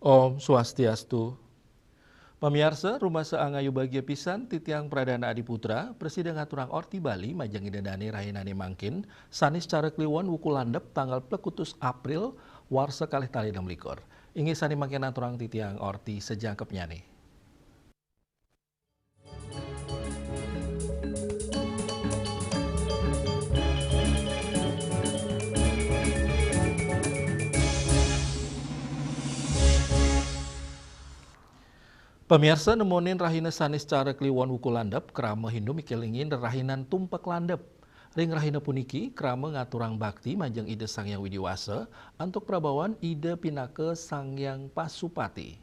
Om Swastiastu. Pemirsa, rumah seangayu bagia pisan titiang Pradana Adiputra, Presiden ngaturang Orti Bali, majang idadani rahinane mangkin, sanis cara kliwon wuku landep tanggal plekutus April, warsa kalih tali 6 Ingi sani mangkin aturang titiang Orti sejangkepnya nih. Pemirsa nemonin rahina sanis cara kliwon wuku landep krama Hindu mikilingin rahinan tumpak landep. Ring rahina puniki krama ngaturang bakti manjang ide Sangyang Widiwasa untuk prabawan ide pinake Sangyang Pasupati.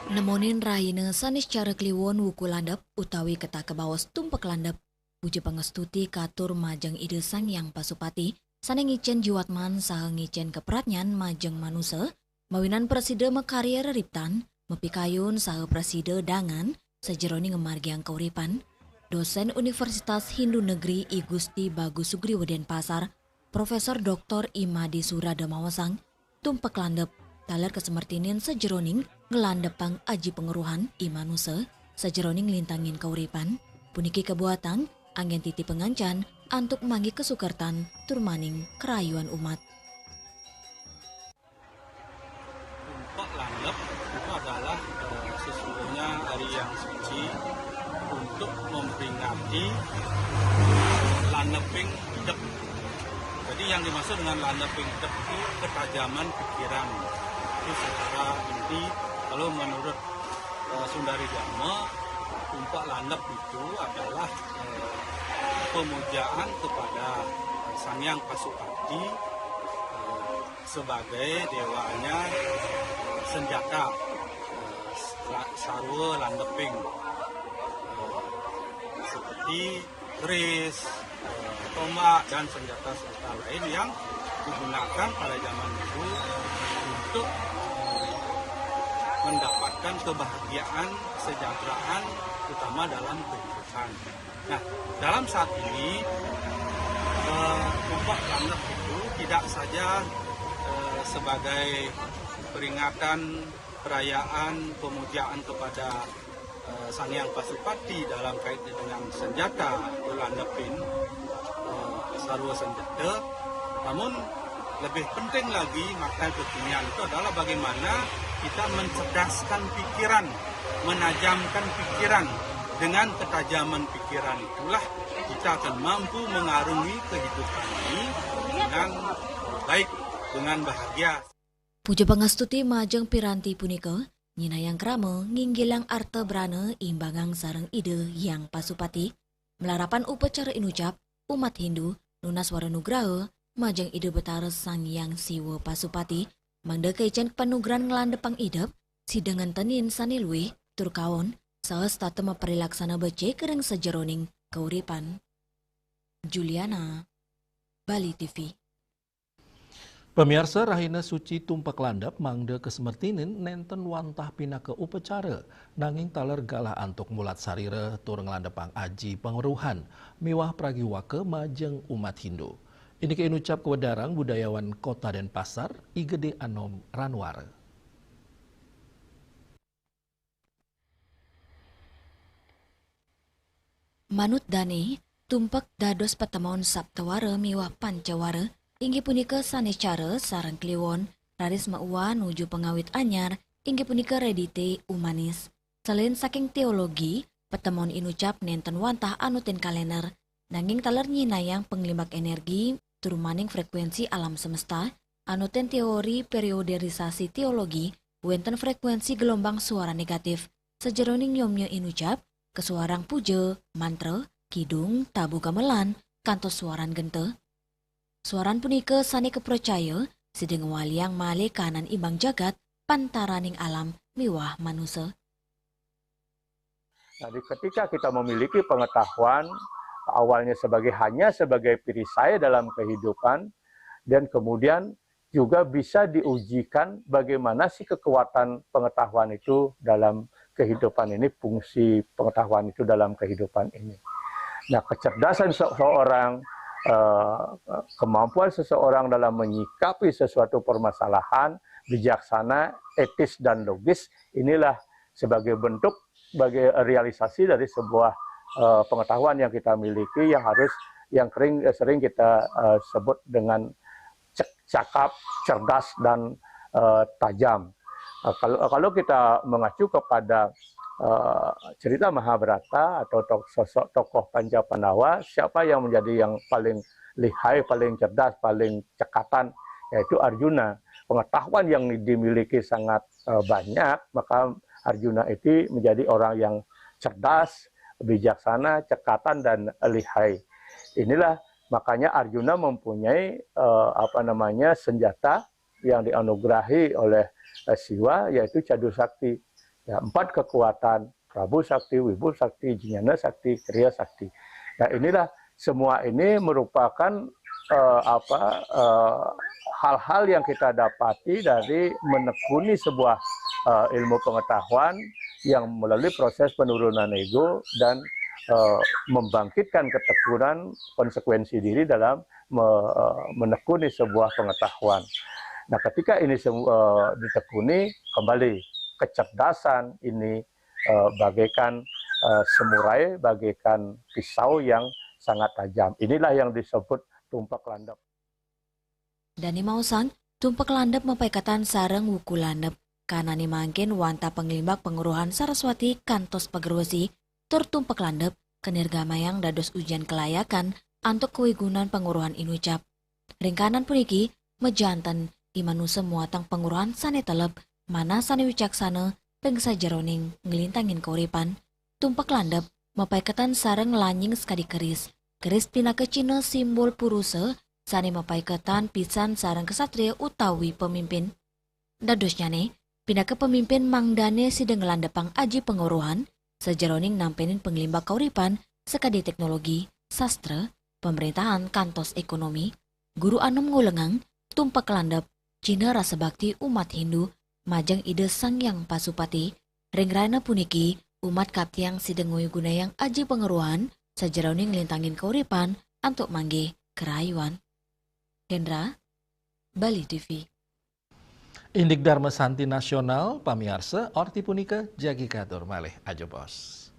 Nemonin rahina sanis cara kliwon wuku landep utawi keta kebawas tumpak landep. Puji pangestuti katur majang ide Sangyang Pasupati sane ngicen jiwatman saha ngicen kepratnyan majeng manusia, mawinan preside mekarya reriptan, mepikayun saha preside dangan, sejeroni ngemargiang kauripan, dosen Universitas Hindu Negeri I Gusti Bagus Sugriwo Denpasar, Profesor Dr. Imadi Surada Mawasang, tumpak landep, taler kesemertinin sejeroning ngelandepang aji pengeruhan I manusia, sejeroning lintangin kauripan, puniki kebuatan, angin titi pengancan, antuk manggi kesukertan turmaning kerayuan umat. Tumpak landep itu adalah sesungguhnya hari yang suci untuk memperingati landeping hidup. Jadi yang dimaksud dengan landeping hidup itu ketajaman pikiran. Itu secara inti kalau menurut Sundari Dharma, tumpak landep itu adalah pemujaan kepada Sangyang Pasupati sebagai dewanya senjata sarwa landeping seperti keris, tombak dan senjata-senjata lain yang digunakan pada zaman itu untuk mendapatkan kebahagiaan, kesejahteraan terutama dalam kehidupan. Nah, dalam saat ini tumpak landep itu tidak saja sebagai peringatan perayaan pemujaan kepada Sangyang Pasupati dalam kaitan dengan senjata landepin sarwa senjata, namun lebih penting lagi makna kekinian itu adalah bagaimana kita mencerdaskan pikiran, menajamkan pikiran. Dengan ketajaman pikiran itulah kita akan mampu mengarungi kehidupan ini dengan baik, dengan bahagia. Puja pangastuti majeng piranti punika, nyina yang krama nginggilang arte brana imbangang sareng ide yang Pasupati, melarapan upacara inucap umat Hindu nunas waranugraha majeng ide betara Sangyang Siwa Pasupati, mangda kaican panugran ngelandepang idep, sidangan tenin sanilwi turkawon, saus tata memperilaksana becek kereng sejeroning kauripan. Juliana, Bali TV. Pemirsa rahina suci tumpak landep mangda kesemertinin nenten wantah pinake upacara nanging taler galah antuk mulat sarira tureng landepang aji pengeruhan miwah pragiwake majeng umat Hindu. Ini keinucap kewedarang budayawan Kota Denpasar Igede Anom Ranwar. Manut dane, tumpak dados patemon saptawara miwah pancawara, inggi punika sanes cara sareng kliwon, raris mauwa nuju pengawit anyar, inggi punika redite umanis. Selain saking teologi, patemon inucap nenten wantah anutin kalender, nanging taler nyinayang penglimbak energi, turumaning frekuensi alam semesta, anutin teori perioderisasi teologi, wenten frekuensi gelombang suara negatif, sejeroning yomnya inucap, kesuarang puja, mantra, kidung, tabu gamelan, kantos suaran gente. Suaran punika sani kepercaya, sideng waliang male kanan imbang jagat, pantaraning alam miwah manusia. Jadi ketika kita memiliki pengetahuan, awalnya hanya sebagai perisai dalam kehidupan, dan kemudian juga bisa diujikan bagaimana sih kekuatan pengetahuan itu dalam kehidupan ini, fungsi pengetahuan itu dalam kehidupan ini. Nah, kecerdasan seorang kemampuan seseorang dalam menyikapi sesuatu permasalahan bijaksana, etis dan logis, inilah sebagai bentuk sebagai realisasi dari sebuah pengetahuan yang kita miliki yang sering kita sebut dengan cakap, cerdas dan tajam. Kalau kita mengacu kepada cerita Mahabharata atau sosok tokoh Panca Pandawa, siapa yang menjadi yang paling lihai, paling cerdas, paling cekatan, yaitu Arjuna. Pengetahuan yang dimiliki sangat banyak, maka Arjuna itu menjadi orang yang cerdas, bijaksana, cekatan dan lihai. Inilah makanya Arjuna mempunyai senjata yang dianugerahi oleh Siwa, yaitu Cadu Sakti. Ya, 4 kekuatan, Prabu Sakti, Wibu Sakti, Jnana Sakti, Kriya Sakti. Nah, inilah semua ini merupakan hal-hal yang kita dapati dari menekuni sebuah ilmu pengetahuan yang melalui proses penurunan ego dan membangkitkan ketekunan konsekuensi diri dalam menekuni sebuah pengetahuan. Nah, ketika ini ditekuni, kembali kecerdasan ini bagaikan semurai, bagaikan pisau yang sangat tajam. Inilah yang disebut tumpak landep. Dani mausan, tumpak landep mapaikatan sareng wuku landep. Karena ni mangkin wanta penglimbak penguruhan Saraswati kantos pagerwasi, tur tumpak landep kenirgamayang dados ujian kelayakan untuk kewigunan penguruhan inucap. Ringkanan puniki mejanten imanu semua tang penguruhan sane telep, mana sane wicaksana, pengsa jeroning ngelintangin kauripan. Tumpak landep mapaikatan sareng lanying sekadi keris. Keris pinaka Cina simbol puruse, sane mapaikatan pisan sareng kesatria utawi pemimpin. Dadosnya nih, pinaka pemimpin mangdane sideng ngelandepang aji penguruhan, sejeroning nampenin penglimbak kauripan, sekadi teknologi, sastra, pemerintahan kantos ekonomi, guru anom ngulengang, tumpak landep, Cina rasa bakti umat Hindu, majang ide Sangyang Pasupati, ringrana puniki, umat kaptiang sideng nguyugunayang aji penguruhan, sejeroning lintangin kauripan, antuk mangge kerayuan. Hendra, Bali TV. Indik Dharma Santi Nasional, pamiarsa, orti punika jagi katur malih ajo bos.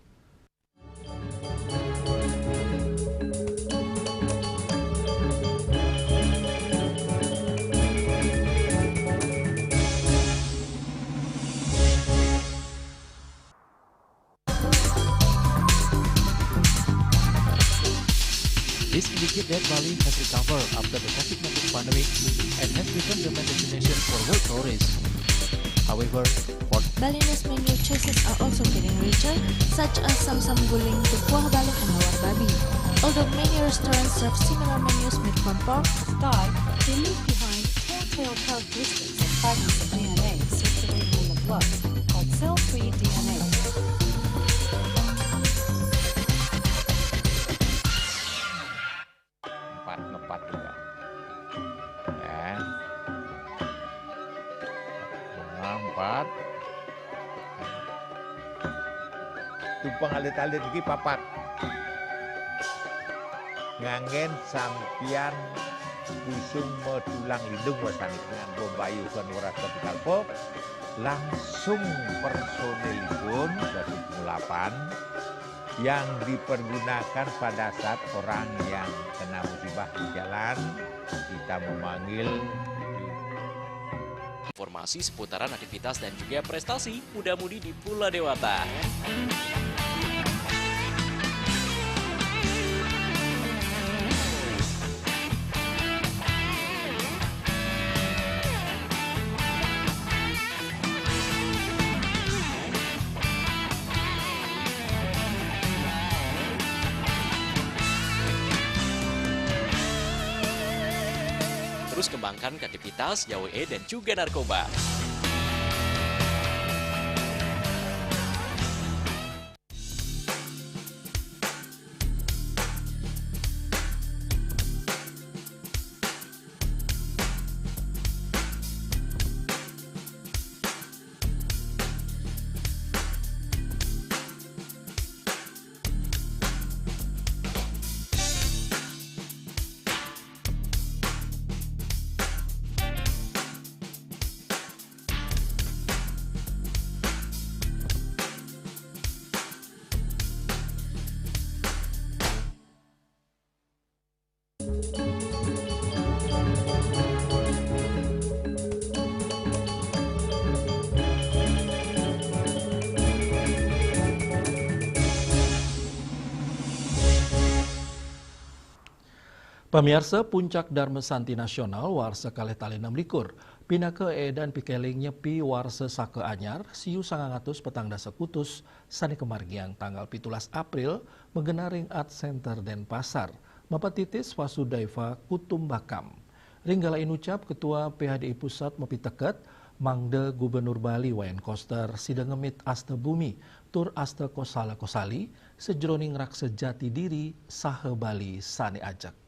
This indicate that Bali has recovered after the COVID-19 pandemic and has become the main destination for world tourists. However, Balinese menu choices are also getting richer, such as samsam guling, tupuah balik, and hawar babi. Although many restaurants serve similar menus made from pork, Thai, they leave behind telltale characteristics of fragments of DNA circulating in the blood, called cell-free DNA. Ngepat juga ya, empat tumpang alit-alit lagi papat ngangen sampian busung medulang lindung wasani dengan bombayu kan waras ketikal pop langsung personelipun dari 8 yang dipergunakan pada saat orang yang kena musibah di jalan, kita memanggil. Informasi seputaran aktivitas dan juga prestasi muda-mudi di Pulau Dewata. Terus kembangkan kreativitas, JWE, dan juga narkoba. Pemirsa Puncak Dharma Santi Nasional Warsa Kalih Tali 6 Pinake edan pikeling nyepi warsa sake anyar siu 900 petang dasa kutus sani kemargiang tanggal 17 April menggenaring Art Center Denpasar mapatitis Wasudaiva Kutumbakam. Ringgala inucap Ketua PHDI Pusat Mepi Teket Mangde Gubernur Bali Wayan Koster sidang ngemit Asta Bumi tur Asta Kosala Kosali sejroning raksa jati diri sahe Bali sani ajak.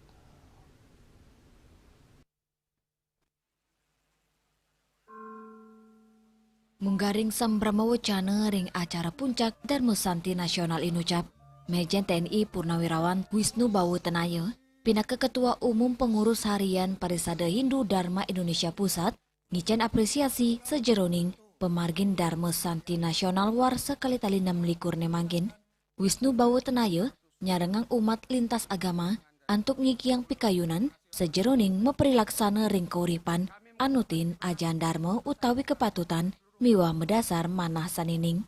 Munggaring sambrama wacana ring acara puncak Dharma Santi Nasional inucap, Mejen TNI Purnawirawan Wisnu Bawu Tenaya, Pinake Ketua Umum Pengurus Harian Parisade Hindu Dharma Indonesia Pusat, ngicen apresiasi sejeroning pemargin Dharma Santi Nasional Warsa Kalitali 6 nemangkin, Wisnu Bawu Tenaya nyarengang umat lintas agama antuk nyikiang pikayunan sejeroning memperilaksana ring kauripan anutin ajan Dharma utawi kepatutan miwah medasar manah sanining.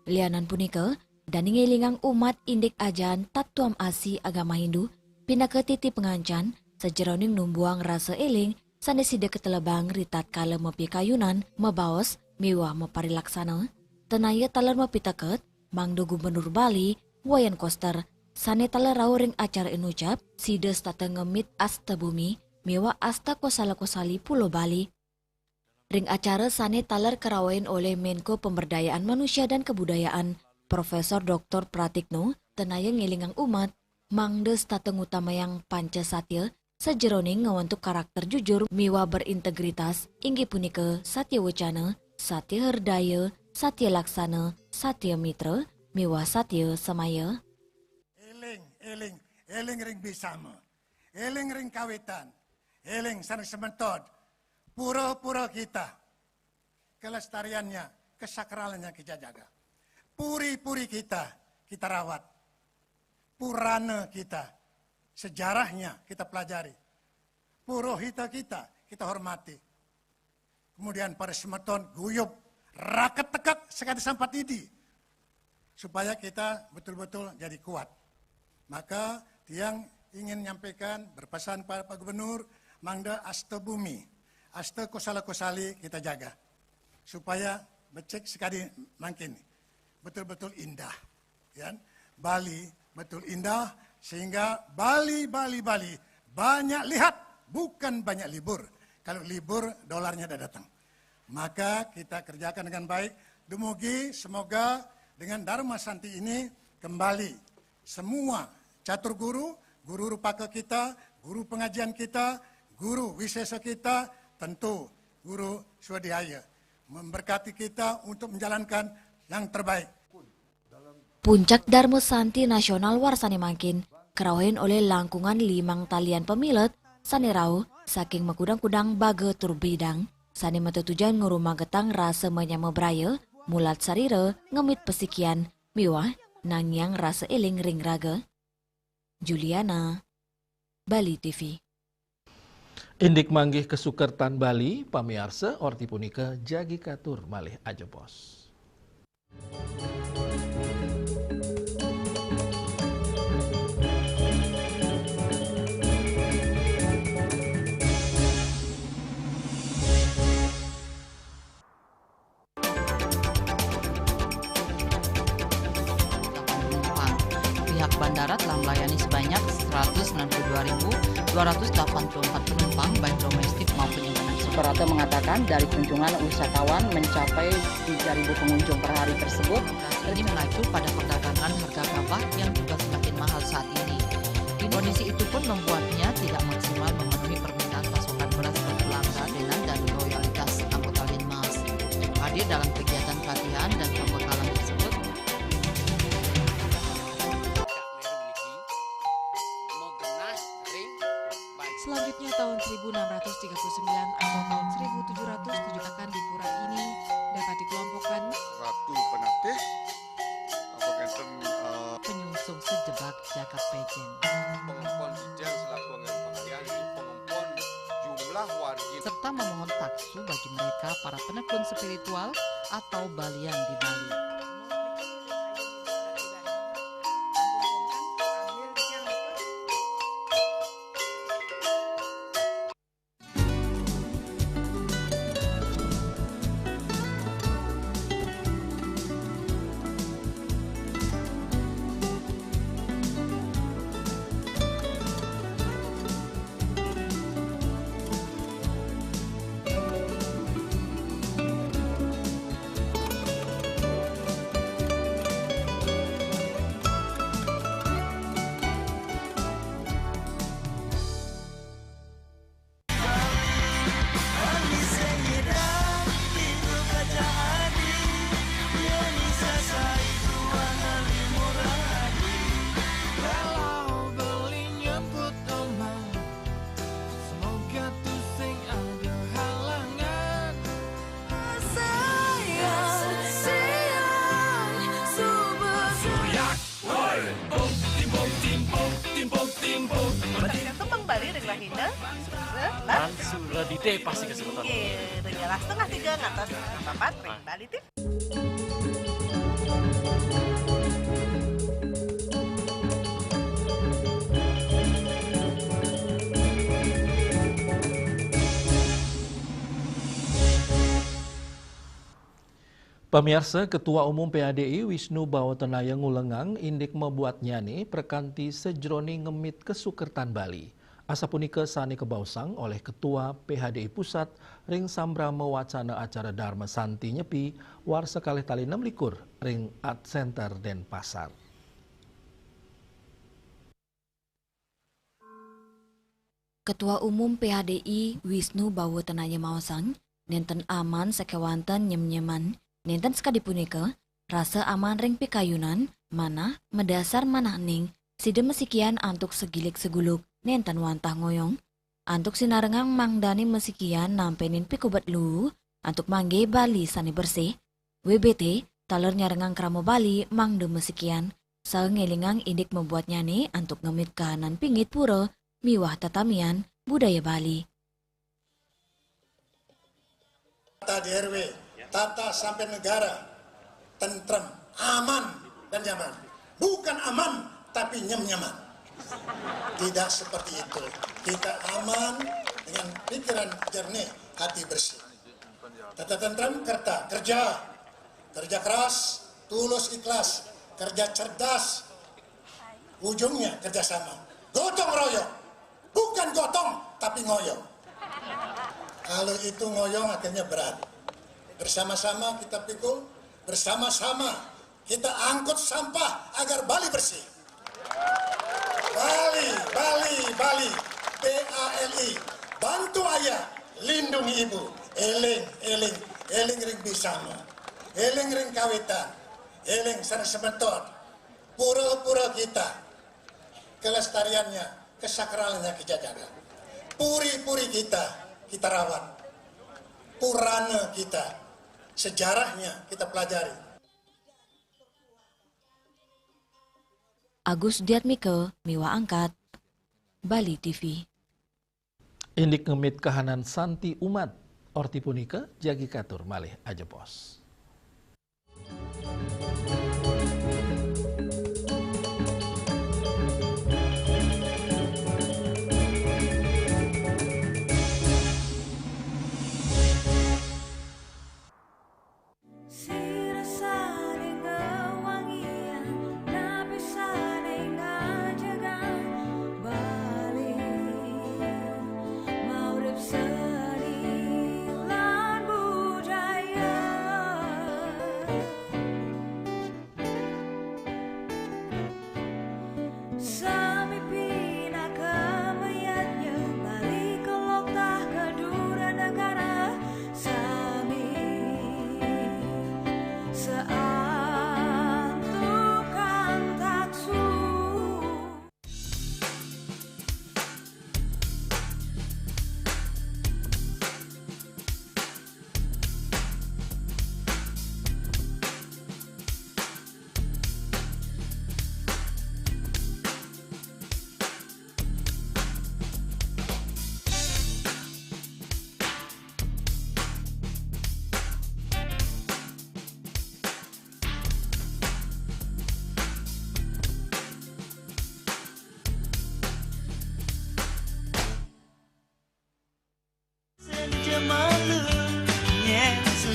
Lianan punika, dani ngelingang umat indik ajan tatuam asi agama Hindu, pinake titi pengancan, sejeroning numbuang rasa eling, saneside ketelebang ritat kala mepi kayunan, mebaos, miwah meparilaksana. Tenaya taler mepi teket, Mangdo Gubernur Bali, Wayan Koster, sane taler ring acara inucap, sides tata ngemit Asta Bumi, miwah Asta Kosala Kosali Pulau Bali. Ring acara sane taler kerawain oleh Menko Pemberdayaan Manusia dan Kebudayaan, Profesor Dr. Pratikno, tenaya ngelingang umat, mangdes tateng utama yang panca satya, sejeroning ngawantuk karakter jujur, miwa berintegritas, inggi punike Satya Wacana, Satya Herdaya, Satya Laksana, Satya Mitra, miwa Satya Samaya. Eling ring bisama, eling ring kawitan, eling sareng sementod, pura-pura kita, kelestariannya, kesakralannya kita jaga. Puri-puri kita rawat. Purana kita, sejarahnya kita pelajari. Purohita kita hormati. Kemudian para semeton guyup, raket tekak sekali sampat idi. Supaya kita betul-betul jadi kuat. Maka tiang ingin menyampaikan berpesan pada Pak Gubernur, Mangda Asta Bumi. Asta Kosala Kosali kita jaga. Supaya becek sekali makin betul-betul indah. Ya? Bali betul indah sehingga Bali banyak lihat, bukan banyak libur. Kalau libur dolarnya dah datang. Maka kita kerjakan dengan baik. Dumugi semoga dengan Dharma Santi ini kembali semua catur guru rupaka kita, guru pengajian kita, guru wisesa kita, tentu guru swadhyaya memberkati kita untuk menjalankan yang terbaik. Puncak Dharma Santi Nasional Warsani Mangkin kerawain oleh langkungan 5 talian pemilet sanerau saking mekudang-kudang bage tur bidang sani metetujan ngurumah getang rasa menyama braya mulat sarira ngemit pesikian miwah nangyang rasa eling ring raga. Juliana, Bali TV. Indik manggih kesukertan Bali, pamiarsa orti punika jagi katur malih ajebos. Pihak bandara telah melayani sebanyak 192.284 penumpang baik domestik maupun internasional. Suprapto mengatakan dari kunjungan wisatawan mencapai 3.000 pengunjung per hari tersebut. Ini mengacu pada perdagangan harga gabah yang juga semakin mahal saat ini. Kondisi itu pun membuatnya tidak maksimal memenuhi permintaan pasokan beras ke pelanggan dan loyalitas anggota Linmas. Hadir dalam kegiatan pelatihan dan pembekalan tersebut, selanjutnya tahun 1639 atau tahun 1707 akan di pura ini dapat dikelompokkan Ratu Penatih, penyungsung sejebak jagat pejen. Pengempon bidang selaku anggaran pengalian di pengempon jumlah warga Serta memohon taksu bagi mereka para penekun spiritual atau balian di Bali. Suradite pasti kesempatan. Jelas setengah 3 ngatas papat Bali tip. Pemirsa, Ketua Umum PADI Wisnu Bawatenaya ngulengang indik membuat nyane perkanti sejroni ngemit kesukertan Bali. Asapunika sani kebausang oleh Ketua PHDI Pusat ring sambra mewacana acara Dharma Santi Nyepi war sekali tali 6 ring Art Center Denpasar. Ketua Umum PHDI Wisnu Bawatenaya maosang nenten aman sakewanten nyem-nyeman nenten sekadipunika rasa aman ring pikayunan manah medasar manah ning sidem mesikian antuk segilik seguluk nenten wantah ngoyong antuk sinarengang mangdani mesikian nampenin pikubat lu antuk mangge Bali sani bersih WBT taler nyarengang kramo Bali mangde mesikian saengelingang indik membuat nyane antuk ngemit kahanan pingit pura miwah tatamian budaya Bali. Tata DRW, tata sampai negara, tentrem, aman dan nyaman. Bukan aman tapi nyaman. Tidak seperti itu. Kita aman dengan pikiran jernih, hati bersih. Tata tentrem kerja keras, tulus ikhlas, kerja cerdas, ujungnya kerjasama. Gotong royong, bukan gotong tapi ngoyong. Kalau itu ngoyong akhirnya berat. Bersama-sama kita pikul, bersama-sama kita angkut sampah agar Bali bersih. Bali, BALI, bantu ayah, lindungi ibu, eling ring bisama, eling ring kawitan, eling sareng sementot, pura-pura kita, kelestariannya, kesakralannya kita jaga, puri-puri kita rawat, purana kita, sejarahnya kita pelajari. Agus Diatmike, Miwa Angkat, Bali TV. Indik ngemit kahanan Santi Umat, orti punika jagi katur malih aja pos.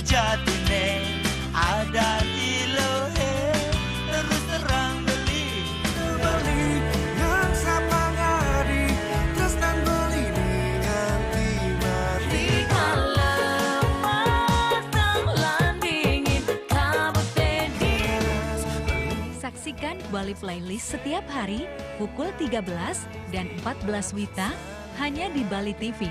jatune ada di lohe terus terang beli yang sapangari terus dan beli nganti mati kalau matang landingin kabut pedis. Saksikan Bali Playlist setiap hari pukul 13 dan 14 WITA hanya di Bali TV.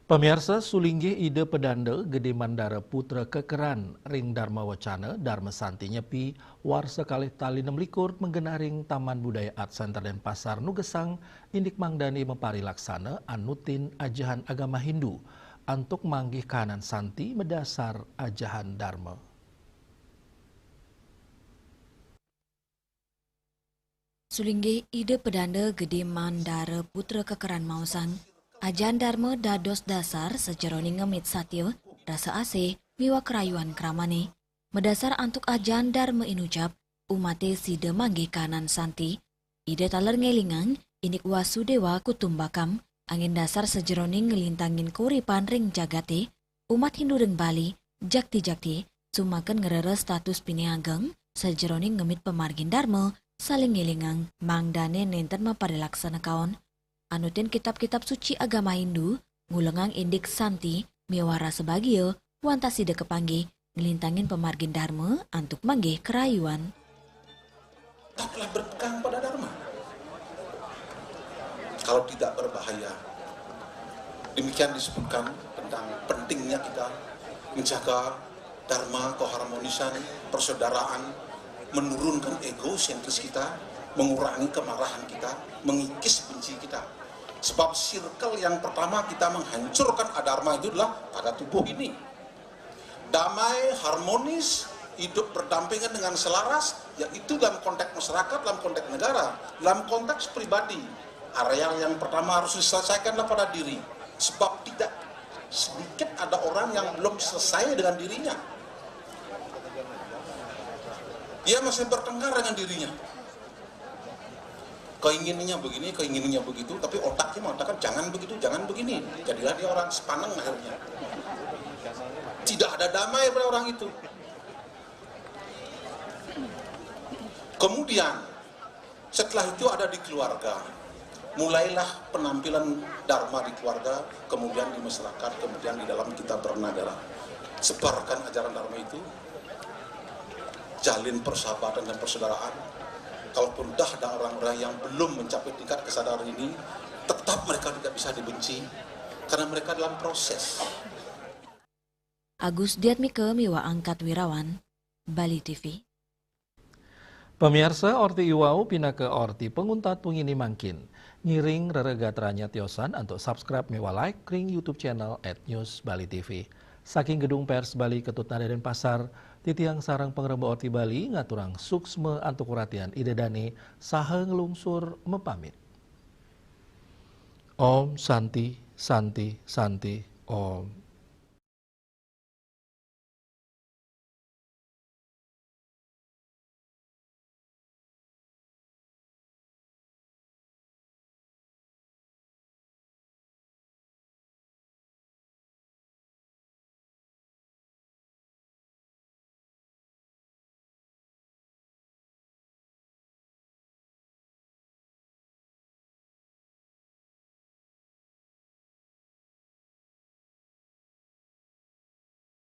Pemirsa, sulinggi ide pedanda Gede Mandara Putra Kekeran Ring Dharma Wacana Dharma Santi Nyepi war sekali tali 6 menggenaring Taman Budaya Art Center Denpasar Nugesang indik mangdani mempari laksana anutin ajahan agama Hindu antuk manggih kanan Santi medasar ajahan Dharma. Sulinggi ide pedanda Gede Mandara Putra Kekeran Mausang ajahan Dharma dados dasar sejeroning ngemit satya, rasa asih, miwa kerayuan kramane. Medasar antuk ajahan Dharma inucap, umate sida manggih kanan Santi. Ide taler ngelingan, inik wasudewa kutumbakam, angin dasar sejeroning ngelintangin kuripan ring jagate, umat Hindu ring Bali, jakti-jakti, sumaken ngerere status piniageng, sejeroning ngemit pemargin Dharma, saling ngelingang, mangdane nenten maparilaksana kaon. Anutin kitab-kitab suci agama Hindu, ngulengang indik Santi, miwara sebagia, wantasida kepanggih, ngelintangin pemargin Dharma, antuk manggih kerayuan. Tetaplah berpegang pada Dharma. Kalau tidak berbahaya. Demikian disebutkan tentang pentingnya kita menjaga Dharma, keharmonisan, persaudaraan, menurunkan egosentris kita, mengurangi kemarahan kita, mengikis benci kita. Sebab circle yang pertama kita menghancurkan adharma itu adalah pada tubuh ini. Damai, harmonis, hidup berdampingan dengan selaras, yaitu dalam konteks masyarakat, dalam konteks negara, dalam konteks pribadi. Area yang pertama harus diselesaikanlah pada diri. Sebab tidak sedikit ada orang yang belum selesai dengan dirinya. Dia masih bertengkar dengan dirinya. Keinginannya begini, keinginannya begitu, tapi otaknya mengatakan jangan begitu, jangan begini. Jadilah dia orang sepaneng akhirnya. Tidak ada damai pada orang itu. Kemudian, setelah itu ada di keluarga. Mulailah penampilan Dharma di keluarga, kemudian di masyarakat, kemudian di dalam kita bernegara. Sebarkan ajaran Dharma itu, jalin persahabatan dan persaudaraan. Kalaupun dah ada orang-orang yang belum mencapai tingkat kesadaran ini, tetap mereka tidak bisa dibenci, karena mereka dalam proses. Agus Diatmike miwa angkat wirawan, Bali TV. Pemirsa, orti iwau pina ke orti penguntat pengini mangkin. Ngiring reregatranya tiosan untuk subscribe miwa like ring YouTube channel @newsbali.tv. Saking gedung pers Bali Ketut Nada Denpasar, titiang sarang pengreba orti Bali ngaturang suksme antuk kuratian idedane saha ngelungsur mepamit. Om Santi, Santi, Santi, Om.